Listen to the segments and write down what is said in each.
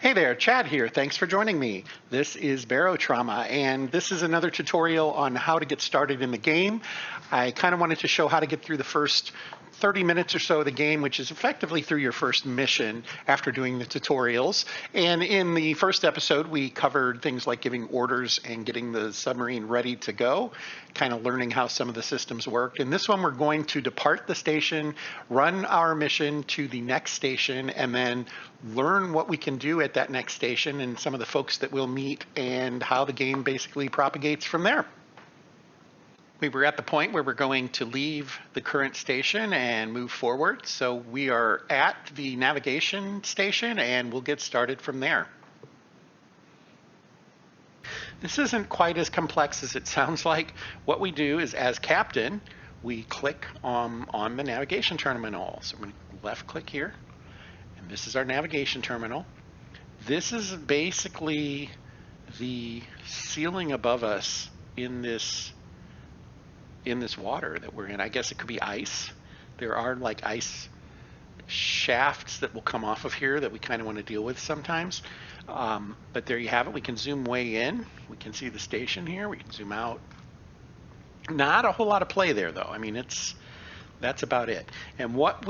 Hey there, Chad here. Thanks for joining me. This is Barotrauma, and this is another tutorial on how to get started in the game. I kind of wanted to show how to get through the first 30 minutes or so of the game, which is effectively through your first mission after doing the tutorials. And in the first episode, we covered things like giving orders and getting the submarine ready to go, kind of learning how some of the systems worked. In this one, we're going to depart the station, run our mission to the next station, and then learn what we can do at that next station and some of the folks that we'll meet and how the game basically propagates from there. We were at the point where we're going to leave the current station and move forward. So we are at the navigation station and we'll get started from there. This isn't quite as complex as it sounds like. What we do is, as captain, we click on the navigation terminal. So I'm going to left click here. And this is our navigation terminal. This is basically the ceiling above us in this water that we're in. I guess it could be ice. There are like ice shafts that will come off of here that we kind of want to deal with sometimes. But there you have it. We can zoom way in. We can see the station here. We can zoom out. Not a whole lot of play there though. I mean, that's about it. And what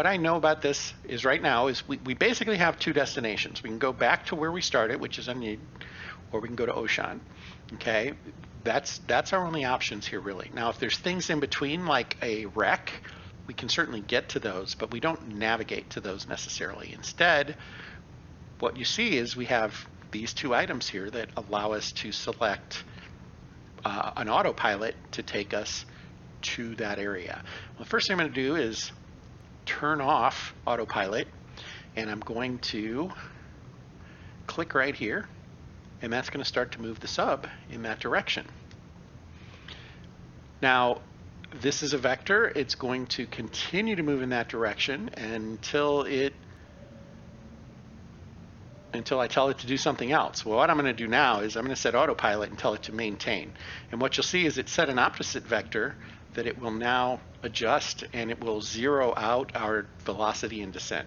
I know about this is right now is we basically have two destinations. We can go back to where we started, which is Unid, or we can go to Ocean. Okay, that's our only options here really. Now, if there's things in between like a wreck, we can certainly get to those, but we don't navigate to those necessarily. Instead, what you see is we have these two items here that allow us to select an autopilot to take us to that area. Well, the first thing I'm going to do is turn off autopilot, and I'm going to click right here, and that's going to start to move the sub in that direction. Now, this is a vector. It's going to continue to move in that direction until I tell it to do something else. Well, what I'm going to do now is I'm going to set autopilot and tell it to maintain. And what you'll see is it set an opposite vector that it will now adjust, and it will zero out our velocity and descent.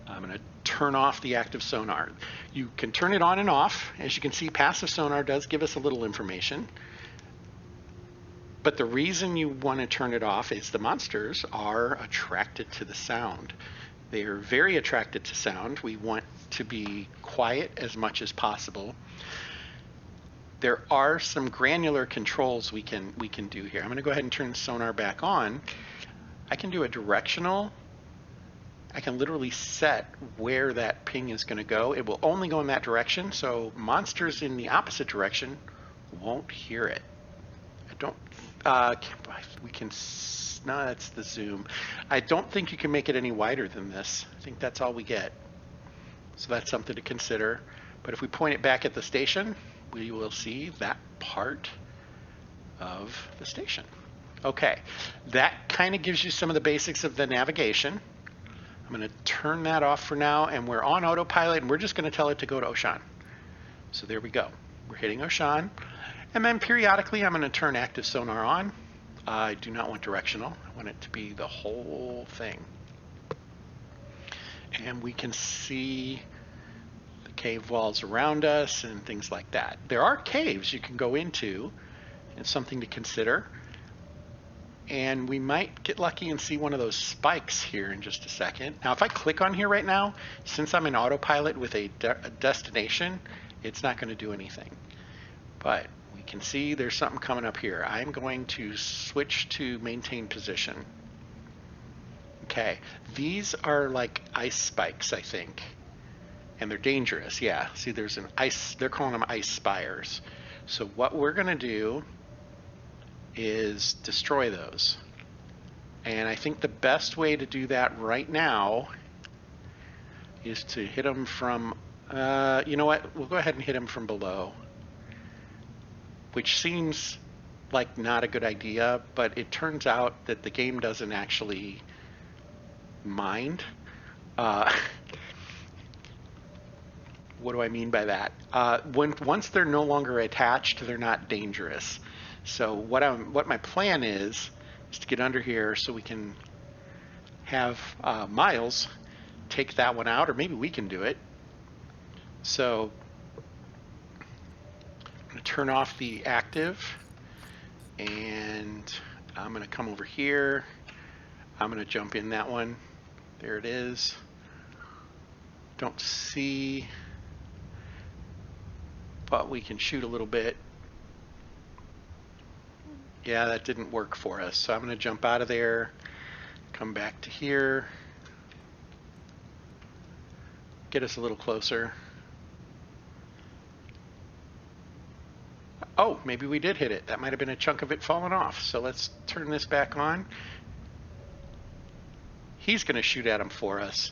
I'm going to turn off the active sonar. You can turn it on and off. As you can see, passive sonar does give us a little information. But the reason you want to turn it off is the monsters are attracted to the sound. They are very attracted to sound. We want to be quiet as much as possible. There are some granular controls we can do here. I'm going to go ahead and turn sonar back on. I can do a directional. I can literally set where that ping is going to go. It will only go in that direction, so monsters in the opposite direction won't hear it. No, that's the zoom. I don't think you can make it any wider than this. I think that's all we get. So that's something to consider. But if we point it back at the station, we will see that part of the station. Okay, that kind of gives you some of the basics of the navigation. I'm going to turn that off for now, and we're on autopilot, and we're just going to tell it to go to Ocean. So there we go. We're hitting Ocean. And then periodically, I'm going to turn active sonar on. I do not want directional. I want it to be the whole thing. And we can see the cave walls around us and things like that. There are caves you can go into. It's something to consider. And we might get lucky and see one of those spikes here in just a second. Now, if I click on here right now, since I'm in autopilot with a destination, it's not going to do anything. But we can see there's something coming up here. I'm going to switch to maintain position. Okay, these are like ice spikes, I think. And they're dangerous, yeah. See, there's an ice, they're calling them ice spires. So what we're going to do is destroy those. And I think the best way to do that right now is to hit them from, you know what, we'll go ahead and hit them from below, which seems like not a good idea, but it turns out that the game doesn't actually mind. What do I mean by that? Once they're no longer attached, they're not dangerous. So what my plan is to get under here so we can have Miles take that one out, or maybe we can do it. So I'm going to turn off the active, and I'm going to come over here. I'm going to jump in that one. There it is. Don't see, but we can shoot a little bit. Yeah, that didn't work for us. So I'm going to jump out of there, come back to here, get us a little closer. Oh, maybe we did hit it. That might have been a chunk of it falling off. So let's turn this back on. He's going to shoot at them for us,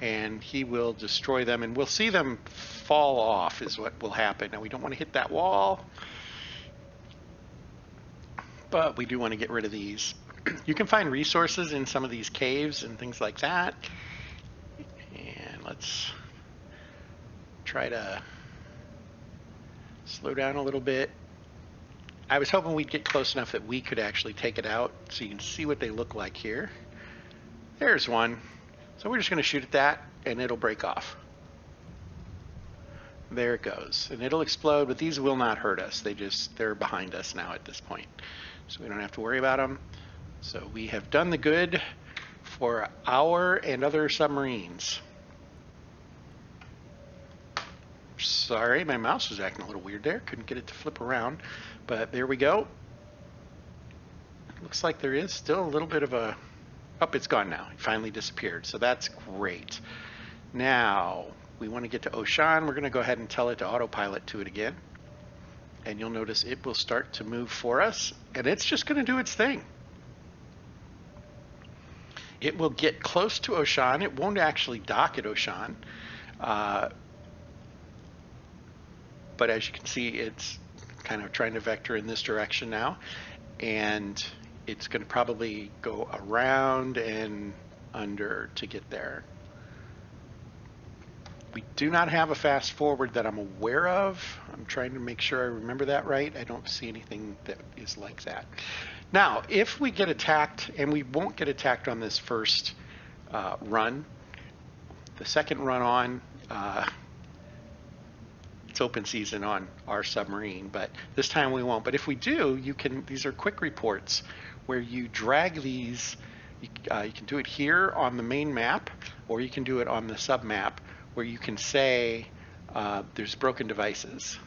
and he will destroy them, and we'll see them fall off is what will happen. Now, we don't want to hit that wall, but we do want to get rid of these. You can find resources in some of these caves and things like that. And let's try to slow down a little bit. I was hoping we'd get close enough that we could actually take it out so you can see what they look like here. There's one. So we're just going to shoot at that, and it'll break off. There it goes. And it'll explode, but these will not hurt us. They're behind us now at this point. So we don't have to worry about them. So we have done the good for our and other submarines. Sorry, my mouse was acting a little weird there. Couldn't get it to flip around. But there we go. Looks like there is still a little bit of a... Oh, it's gone now. It finally disappeared. So that's great. Now, we want to get to Ocean. We're going to go ahead and tell it to autopilot to it again. And you'll notice it will start to move for us. And it's just going to do its thing. It will get close to Ocean. It won't actually dock at Ocean. But as you can see, it's kind of trying to vector in this direction now. And it's going to probably go around and under to get there. We do not have a fast forward that I'm aware of. I'm trying to make sure I remember that right. I don't see anything that is like that. Now, if we get attacked, and we won't get attacked on this first run, the second run on, it's open season on our submarine, but this time we won't. But if we do, these are quick reports where you drag these. You can do it here on the main map, or you can do it on the sub map, where you can say there's broken devices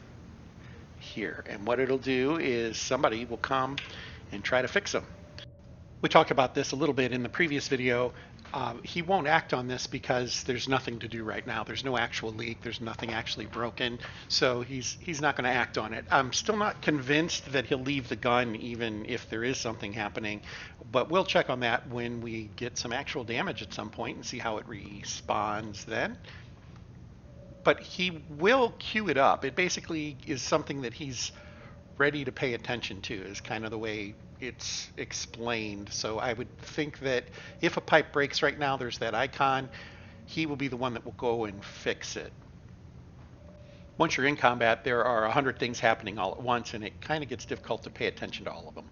here. And what it'll do is somebody will come and try to fix them. We talked about this a little bit in the previous video. He won't act on this because there's nothing to do right now. There's no actual leak. There's nothing actually broken. So he's not going to act on it. I'm still not convinced that he'll leave the gun even if there is something happening. But we'll check on that when we get some actual damage at some point and see how it respawns then. But he will queue it up. It basically is something that he's ready to pay attention to, is kind of the way it's explained. So I would think that if a pipe breaks right now, there's that icon. He will be the one that will go and fix it. Once you're in combat, there are 100 things happening all at once, and it kind of gets difficult to pay attention to all of them.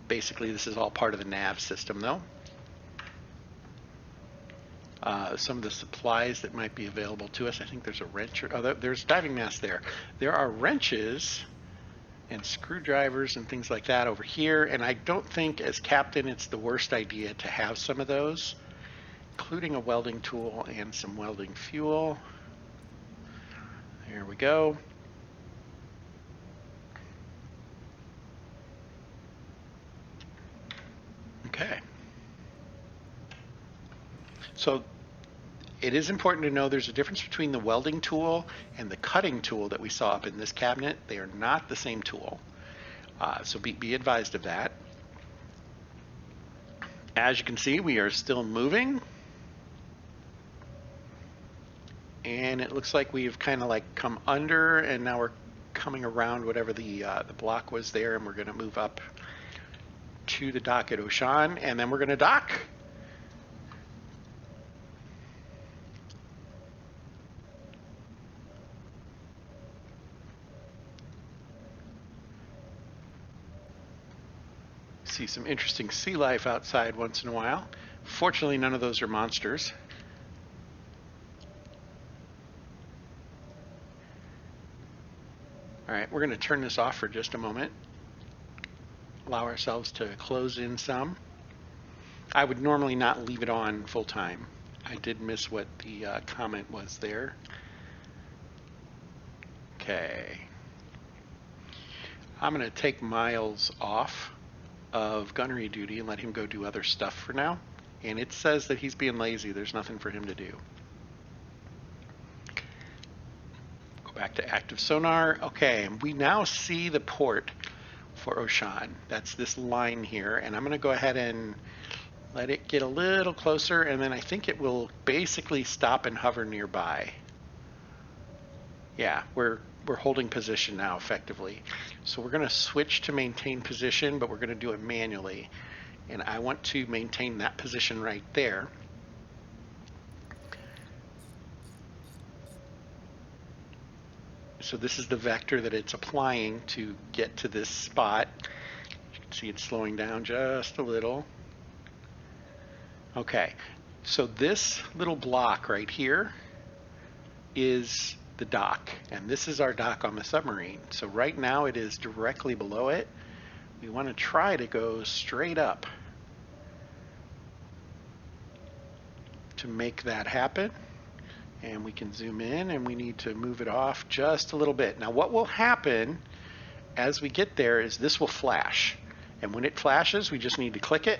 Basically, this is all part of the nav system, though. Some of the supplies that might be available to us. I think there's a wrench. There's diving mask there. There are wrenches and screwdrivers and things like that over here. And I don't think, as captain, it's the worst idea to have some of those, including a welding tool and some welding fuel. There we go. Okay. So it is important to know there's a difference between the welding tool and the cutting tool that we saw up in this cabinet. They are not the same tool. So be advised of that. As you can see, we are still moving. And it looks like we've kind of like come under, and now we're coming around whatever the block was there, and we're going to move up to the dock at Ocean, and then we're going to dock. See some interesting sea life outside once in a while. Fortunately, none of those are monsters. All right, we're going to turn this off for just a moment. Allow ourselves to close in some. I would normally not leave it on full time. I did miss what the comment was there. Okay. I'm going to take Miles off of gunnery duty and let him go do other stuff for now. And it says that he's being lazy. There's nothing for him to do. Go back to active sonar. Okay, we now see the port for Oshan. That's this line here. And I'm going to go ahead and let it get a little closer, and then I think it will basically stop and hover nearby. Yeah, we're holding position now effectively. So we're going to switch to maintain position, but we're going to do it manually. And I want to maintain that position right there. So this is the vector that it's applying to get to this spot. You can see it's slowing down just a little. Okay, so this little block right here is the dock, and this is our dock on the submarine. So right now it is directly below it. We want to try to go straight up to make that happen. And we can zoom in, and we need to move it off just a little bit. Now what will happen as we get there is this will flash. And when it flashes, we just need to click it,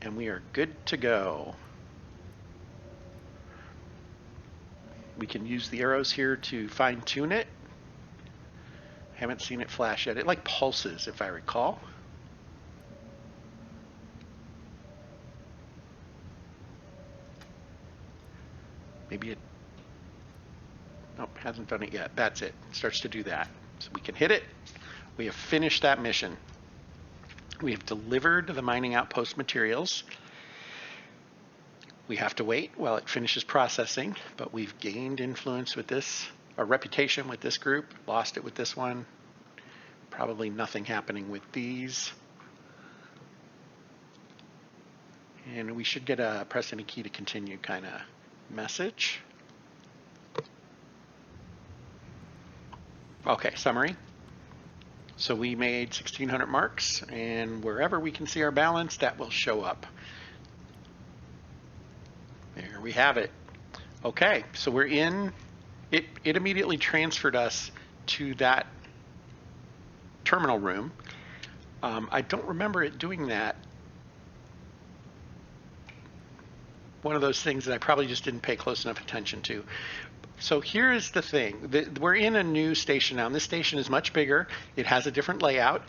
and we are good to go. We can use the arrows here to fine tune it. Haven't seen it flash yet. It like pulses, if I recall. Maybe it, nope, hasn't done it yet. That's it. It starts to do that. So we can hit it. We have finished that mission. We have delivered the mining outpost materials. We have to wait while it finishes processing, but we've gained influence with this, or reputation with this group, lost it with this one. Probably nothing happening with these. And we should get a press any key to continue kind of message. Okay, summary. So we made 1,600 marks, and wherever we can see our balance, that will show up. There we have it. Okay, so we're in. It immediately transferred us to that terminal room. I don't remember it doing that. One of those things that I probably just didn't pay close enough attention to. So here is the thing. We're in a new station now, and this station is much bigger. It has a different layout.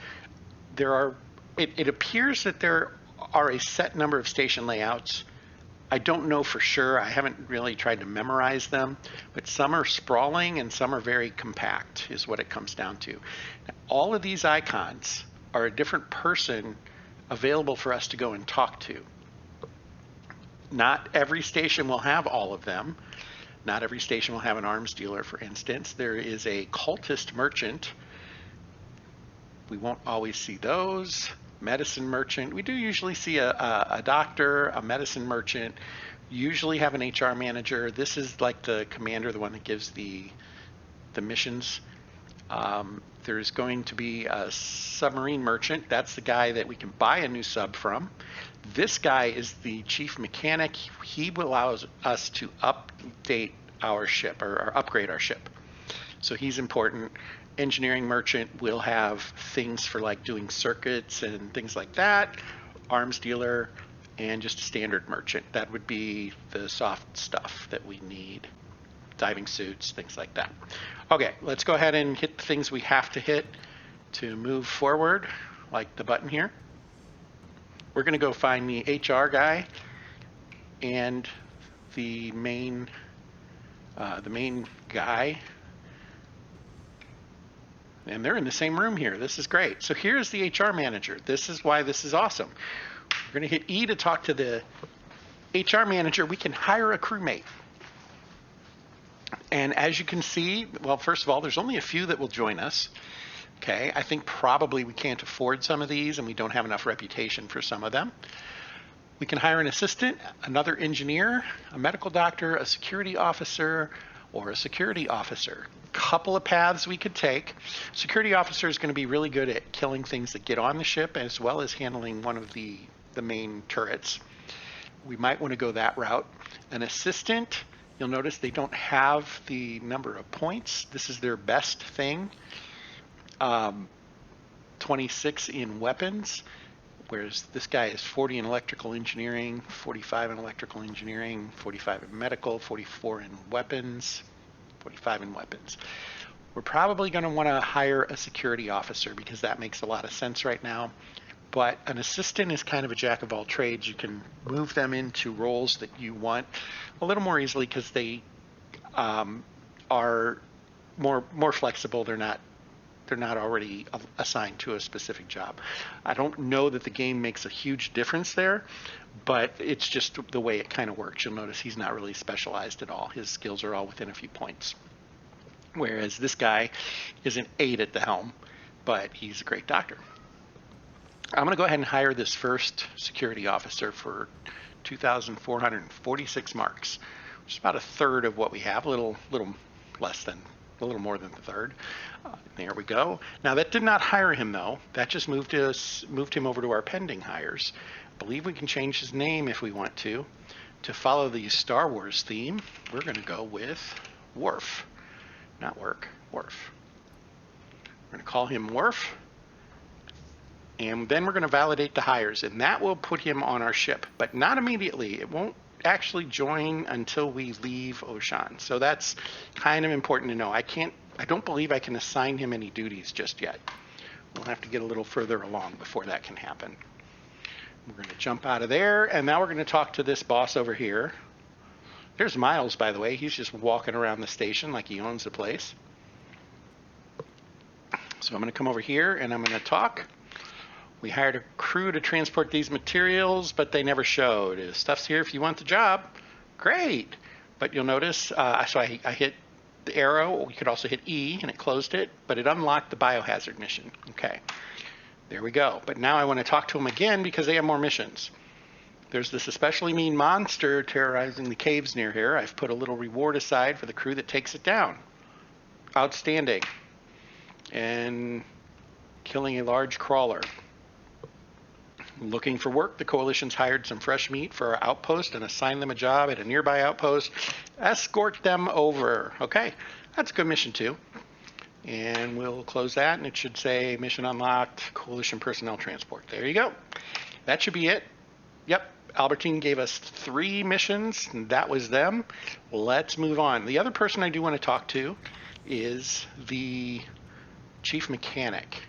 It appears that there are a set number of station layouts. I don't know for sure. I haven't really tried to memorize them, but some are sprawling and some are very compact is what it comes down to. Now, all of these icons are a different person available for us to go and talk to. Not every station will have all of them. Not every station will have an arms dealer, for instance. There is a cultist merchant. We won't always see those. Medicine merchant. We do usually see a doctor, a medicine merchant, usually have an HR manager. This is like the commander, the one that gives the missions. There's going to be a submarine merchant. That's the guy that we can buy a new sub from. This guy is the chief mechanic. He allows us to update our ship or upgrade our ship. So he's important. Engineering merchant will have things for like doing circuits and things like that. Arms dealer, and just a standard merchant. That would be the soft stuff that we need. Diving suits, things like that. Okay, let's go ahead and hit the things we have to hit to move forward, like the button here. We're going to go find the HR guy and the main guy. And they're in the same room here. This is great. So here's the HR manager. This is why this is awesome. We're going to hit E to talk to the HR manager. We can hire a crewmate. And as you can see, well, first of all, there's only a few that will join us. Okay, I think probably we can't afford some of these, and we don't have enough reputation for some of them. We can hire an assistant, another engineer, a medical doctor, a security officer, or a security officer. Couple of paths we could take. Security officer is going to be really good at killing things that get on the ship, as well as handling one of the main turrets. We might want to go that route. An assistant, you'll notice they don't have the number of points. This is their best thing. 26 in weapons, whereas this guy is 40 in electrical engineering, 45 in electrical engineering, 45 in medical, 44 in weapons, 45 in weapons. We're probably going to want to hire a security officer because that makes a lot of sense right now. But an assistant is kind of a jack of all trades. You can move them into roles that you want a little more easily because they are more flexible. They're not already assigned to a specific job. I don't know that the game makes a huge difference there, but it's just the way it kind of works. You'll notice he's not really specialized at all. His skills are all within a few points. Whereas this guy is an 8 at the helm, but he's a great doctor. I'm going to go ahead and hire this first security officer for 2,446 marks, which is about a third of what we have, a little more than the third. There we go. Now that did not hire him though. That just moved him over to our pending hires. I believe we can change his name if we want to. To follow the Star Wars theme, we're going to go with Worf. Not Work, Worf. We're going to call him Worf. And then we're going to validate the hires, and that will put him on our ship, but not immediately. It won't actually join until we leave Oshan. So that's kind of important to know. I don't believe I can assign him any duties just yet. We'll have to get a little further along before that can happen. We're going to jump out of there, and now we're going to talk to this boss over here. There's Miles, by the way. He's just walking around the station like he owns the place. So I'm going to come over here, and I'm going to talk. We hired a crew to transport these materials, but they never showed. Stuff's here if you want the job. Great. But you'll notice, so I hit the arrow. We could also hit E, and it closed it, but it unlocked the biohazard mission. Okay. There we go. But now I want to talk to them again because they have more missions. There's this especially mean monster terrorizing the caves near here. I've put a little reward aside for the crew that takes it down. Outstanding. And killing a large crawler. Looking for work, the Coalition's hired some fresh meat for our outpost and assigned them a job at a nearby outpost. Escort them over. Okay, that's a good mission too. And we'll close that, and it should say mission unlocked, Coalition personnel transport. There you go. That should be it. Yep, Albertine gave us 3 missions, and that was them. Let's move on. The other person I do want to talk to is the chief mechanic.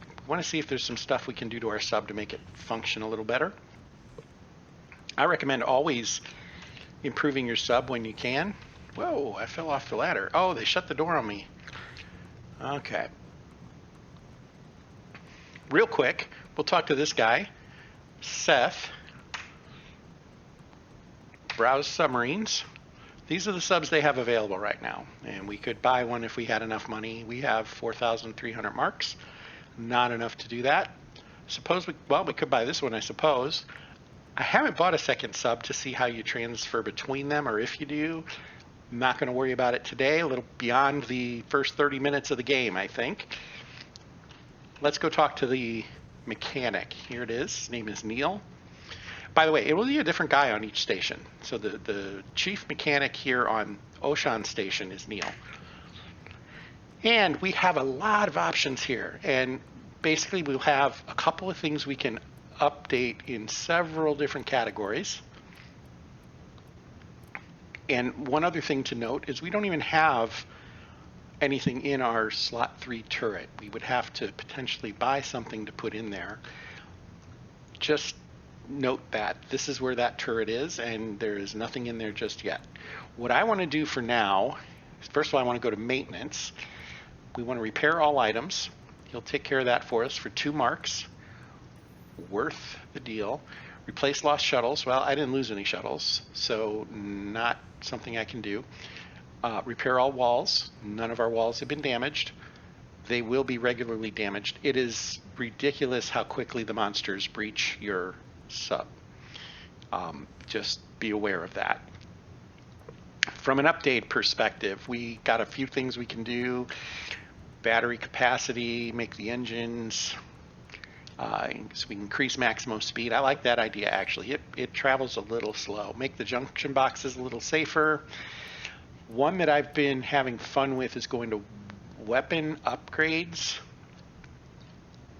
I want to see if there's some stuff we can do to our sub to make it function a little better. I recommend always improving your sub when you can. Whoa, I fell off the ladder. Oh, they shut the door on me. Okay. Real quick, we'll talk to this guy, Seth. Browse submarines. These are the subs they have available right now, and we could buy one if we had enough money. We have 4,300 marks. Not enough to do that. We could buy this one, I suppose. I haven't bought a second sub to see how you transfer between them, or if you do. I'm not going to worry about it today. A little beyond the first 30 minutes of the game, I think. Let's go talk to the mechanic. Here it is. His name is Neil. By the way, it will be a different guy on each station. So the chief mechanic here on Oshan Station is Neil. And we have a lot of options here. And basically we'll have a couple of things we can update in several different categories. And one other thing to note is we don't even have anything in our slot 3 turret. We would have to potentially buy something to put in there. Just note that this is where that turret is, and there is nothing in there just yet. What I want to do for now, first of all, I want to go to maintenance. We want to repair all items. He'll take care of that for us for 2 marks. Worth the deal. Replace lost shuttles. Well, I didn't lose any shuttles, so not something I can do. Repair all walls. None of our walls have been damaged. They will be regularly damaged. It is ridiculous how quickly the monsters breach your sub. Just be aware of that. From an update perspective, we got a few things we can do. Battery capacity, make the engines, so we can increase maximum speed. I like that idea, actually. It travels a little slow. Make the junction boxes a little safer. One that I've been having fun with is going to weapon upgrades.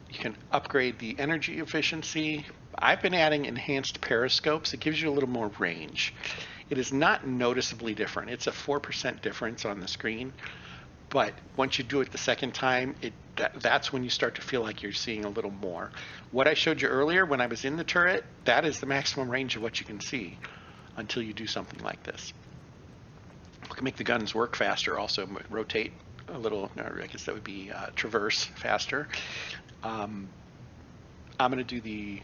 You can upgrade the energy efficiency. I've been adding enhanced periscopes. It gives you a little more range. It is not noticeably different. It's a 4% difference on the screen. But once you do it the second time, that's when you start to feel like you're seeing a little more. What I showed you earlier when I was in the turret, that is the maximum range of what you can see until you do something like this. We can make the guns work faster, also rotate a little, I guess that would be traverse faster. I'm going to do the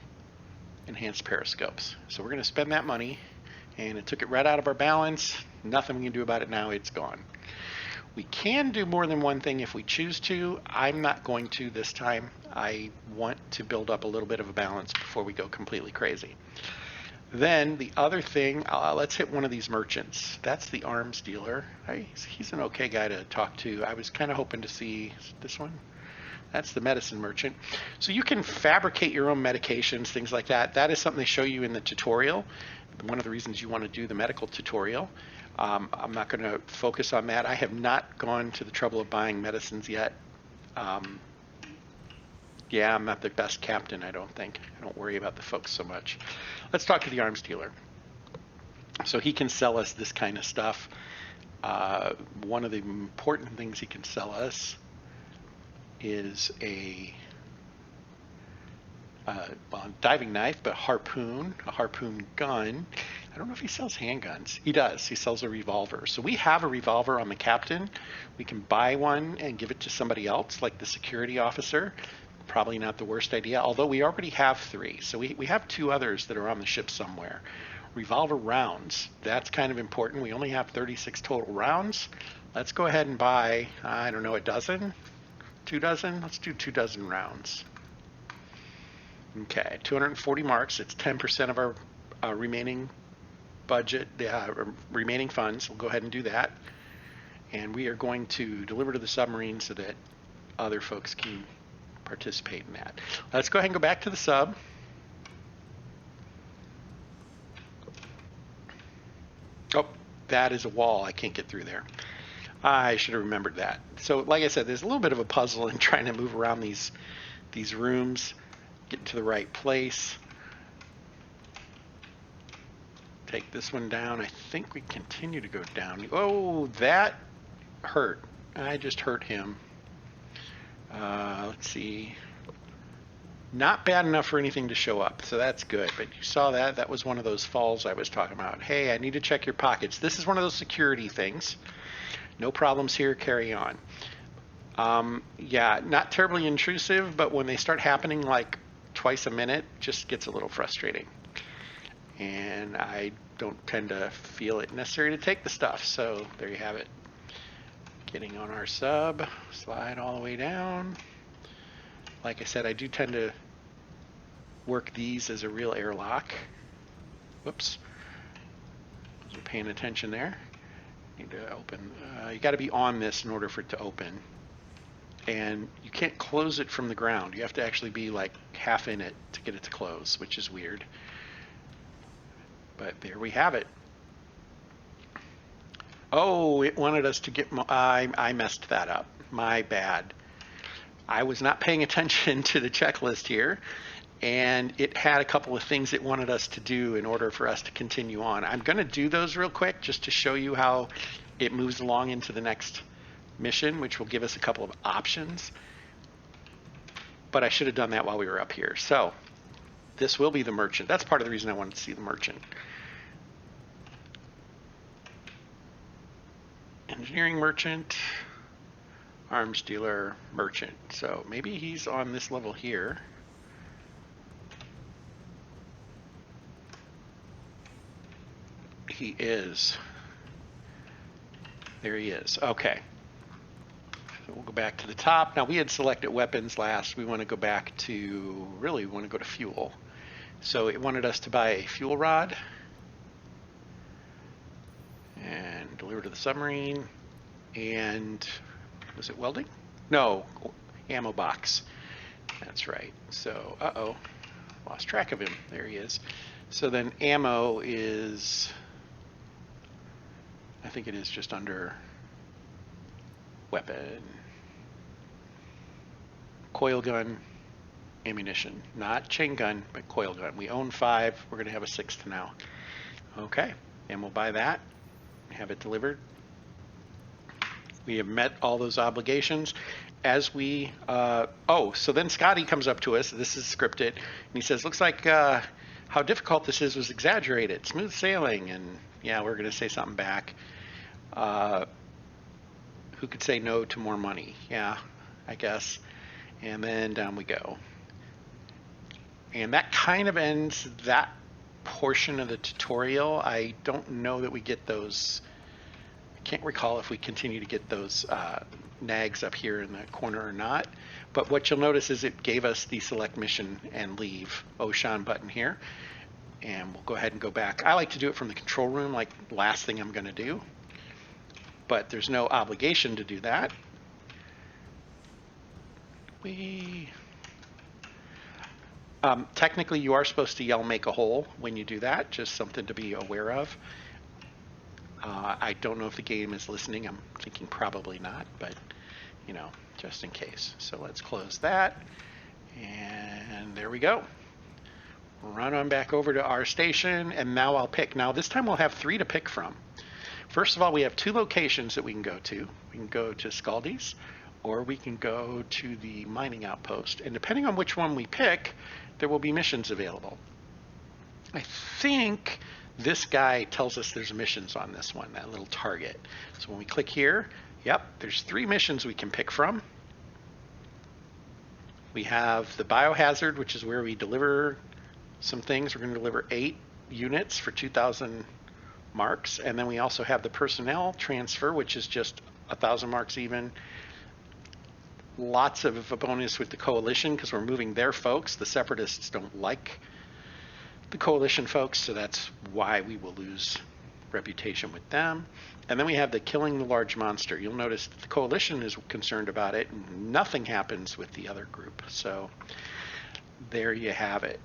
enhanced periscopes. So we're going to spend that money, and it took it right out of our balance. Nothing we can do about it now, it's gone. We can do more than one thing if we choose to. I'm not going to this time. I want to build up a little bit of a balance before we go completely crazy. Then the other thing, let's hit one of these merchants. That's the arms dealer. He's an okay guy to talk to. I was kind of hoping to see this one. That's the medicine merchant. So you can fabricate your own medications, things like that. That is something they show you in the tutorial. One of the reasons you want to do the medical tutorial. I'm not going to focus on that. I have not gone to the trouble of buying medicines yet. Yeah, I'm not the best captain, I don't think. I don't worry about the folks so much. Let's talk to the arms dealer. So he can sell us this kind of stuff. One of the important things he can sell us is a diving knife, but a harpoon gun. I don't know if he sells handguns. He does. He sells a revolver. So we have a revolver on the captain. We can buy one and give it to somebody else, like the security officer. Probably not the worst idea, although we already have 3. So we have 2 others that are on the ship somewhere. Revolver rounds. That's kind of important. We only have 36 total rounds. Let's go ahead and buy, I don't know, a dozen? 2 dozen? Let's do 2 dozen rounds. Okay, 240 marks. It's 10% of our remaining budget, remaining funds. We'll go ahead and do that. And we are going to deliver to the submarine so that other folks can participate in that. Let's go ahead and go back to the sub. Oh, that is a wall. I can't get through there. I should have remembered that. So like I said, there's a little bit of a puzzle in trying to move around these rooms, get to the right place. Take this one down. I think we continue to go down. Oh, that hurt. I just hurt him. Let's see. Not bad enough for anything to show up, so that's good. But you saw that. That was one of those falls I was talking about. Hey, I need to check your pockets. This is one of those security things. No problems here. Carry on. Yeah, not terribly intrusive, but when they start happening like twice a minute, just gets a little frustrating. And I don't tend to feel it necessary to take the stuff, so there you have it. Getting on our sub, slide all the way down. Like I said, I do tend to work these as a real airlock. Whoops. Wasn't paying attention there. Need to open. You got to be on this in order for it to open. And you can't close it from the ground. You have to actually be like half in it to get it to close, which is weird. But there we have it. Oh, it wanted us to get, I messed that up. My bad. I was not paying attention to the checklist here, and it had a couple of things it wanted us to do in order for us to continue on. I'm going to do those real quick just to show you how it moves along into the next mission, which will give us a couple of options. But I should have done that while we were up here. So this will be the merchant. That's part of the reason I wanted to see the merchant. Engineering merchant, arms dealer, merchant. So maybe he's on this level here. He is. There he is. Okay. So we'll go back to the top. Now we had selected weapons last. We want to go back to, really we want to go to fuel. So it wanted us to buy a fuel rod. And Deliver to the submarine. And was it welding? No, ammo box. That's right. So, uh-oh, lost track of him. There he is. So then ammo is, I think it is just under weapon, coil gun, ammunition. Not chain gun, but coil gun. We own 5. We're going to have a 6th now. Okay, and we'll buy that, have it delivered. We have met all those obligations. As we, so then Scotty comes up to us, this is scripted, and he says, looks like how difficult this is was exaggerated, smooth sailing, and yeah, we're going to say something back. Who could say no to more money? Yeah, I guess. And then down we go. And that kind of ends that portion of the tutorial. I don't know that we get those. I can't recall if we continue to get those nags up here in the corner or not. But what you'll notice is it gave us the select mission and leave Ocean button here. And we'll go ahead and go back. I like to do it from the control room, like the last thing I'm going to do. But there's no obligation to do that. Technically, you are supposed to yell make a hole when you do that, just something to be aware of. I don't know if the game is listening. I'm thinking probably not, but you know, just in case. So let's close that. And there we go. Run on back over to our station, and now I'll pick. Now this time we'll have 3 to pick from. First of all, we have 2 locations that we can go to. We can go to Scaldi's, or we can go to the mining outpost. And depending on which one we pick, there will be missions available. I think this guy tells us there's missions on this one, that little target. So when we click here, yep, there's 3 missions we can pick from. We have the biohazard, which is where we deliver some things. We're going to deliver 8 units for 2,000 marks. And then we also have the personnel transfer, which is just 1,000 marks even. Lots of a bonus with the coalition because we're moving their folks. The separatists don't like the coalition folks, so that's why we will lose reputation with them. And then we have the killing the large monster. You'll notice that the coalition is concerned about it, and nothing happens with the other group. So there you have it.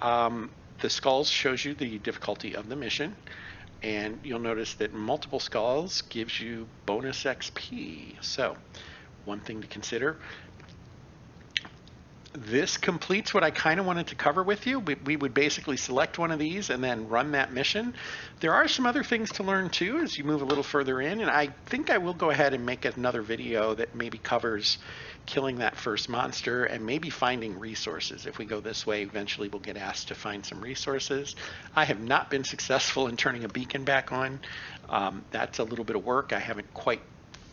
The skulls shows you the difficulty of the mission, and you'll notice that multiple skulls gives you bonus XP. So one thing to consider. This completes what I kind of wanted to cover with you. We would basically select one of these and then run that mission. There are some other things to learn too as you move a little further in, and I think I will go ahead and make another video that maybe covers killing that first monster and maybe finding resources. If we go this way, eventually we'll get asked to find some resources. I have not been successful in turning a beacon back on. That's a little bit of work. I haven't quite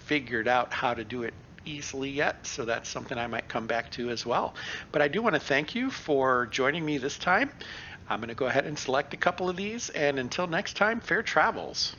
figured out how to do it easily yet, so that's something I might come back to as well. But I do want to thank you for joining me this time. I'm going to go ahead and select a couple of these, and until next time, fair travels.